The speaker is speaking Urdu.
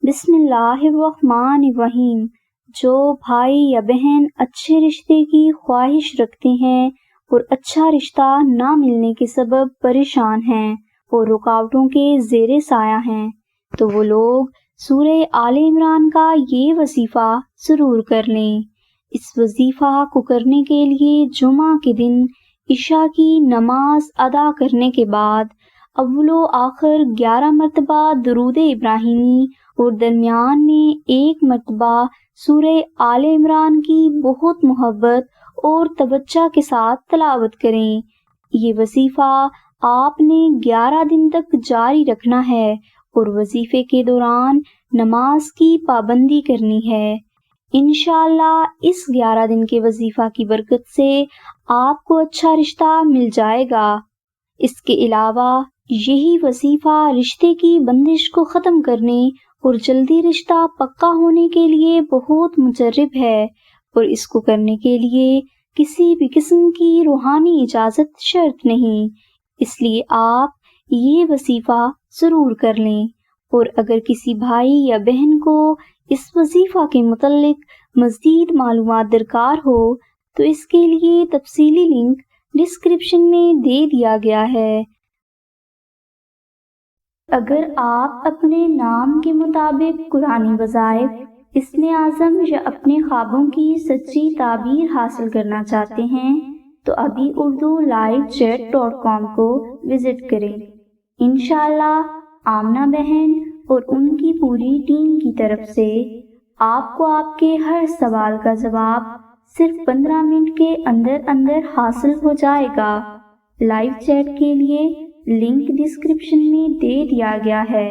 بسم اللہ الرحمن الرحیم۔ جو بھائی یا بہن اچھے رشتے کی خواہش رکھتے ہیں اور اچھا رشتہ نہ ملنے کے سبب پریشان ہیں اور رکاوٹوں کے زیر سایہ ہیں، تو وہ لوگ سورہ آل عمران کا یہ وظیفہ ضرور کر لیں۔ اس وظیفہ کو کرنے کے لیے جمعہ کے دن عشاء کی نماز ادا کرنے کے بعد اول و آخر 11 مرتبہ درود ابراہیمی اور درمیان میں 1 مرتبہ سورہ آل عمران کی بہت محبت اور توجہ کے ساتھ تلاوت کریں۔ یہ وظیفہ آپ نے 11 دن تک جاری رکھنا ہے اور وظیفے کے دوران نماز کی پابندی کرنی ہے۔ انشاءاللہ اس 11 دن کے وظیفہ کی برکت سے آپ کو اچھا رشتہ مل جائے گا۔ اس کے علاوہ یہی وظیفہ رشتے کی بندش کو ختم کرنے اور جلدی رشتہ پکا ہونے کے لیے بہت مجرب ہے، اور اس کو کرنے کے لیے کسی بھی قسم کی روحانی اجازت شرط نہیں، اس لیے آپ یہ وظیفہ ضرور کر لیں۔ اور اگر کسی بھائی یا بہن کو اس وظیفہ کے متعلق مزید معلومات درکار ہو تو اس کے لیے تفصیلی لنک ڈسکرپشن میں دے دیا گیا ہے۔ اگر آپ اپنے نام کے مطابق قرآنی وظائف، اسم اعظم یا اپنے خوابوں کی سچی تعبیر حاصل کرنا چاہتے ہیں تو ابھی uردولائیوچیٹ.com کو وزٹ کریں۔ انشاءاللہ آمنہ بہن اور ان کی پوری ٹیم کی طرف سے آپ کو آپ کے ہر سوال کا جواب صرف 15 منٹ کے اندر اندر حاصل ہو جائے گا۔ لائیو چیٹ کے لیے لنک ڈسکرپشن میں دے دیا گیا ہے۔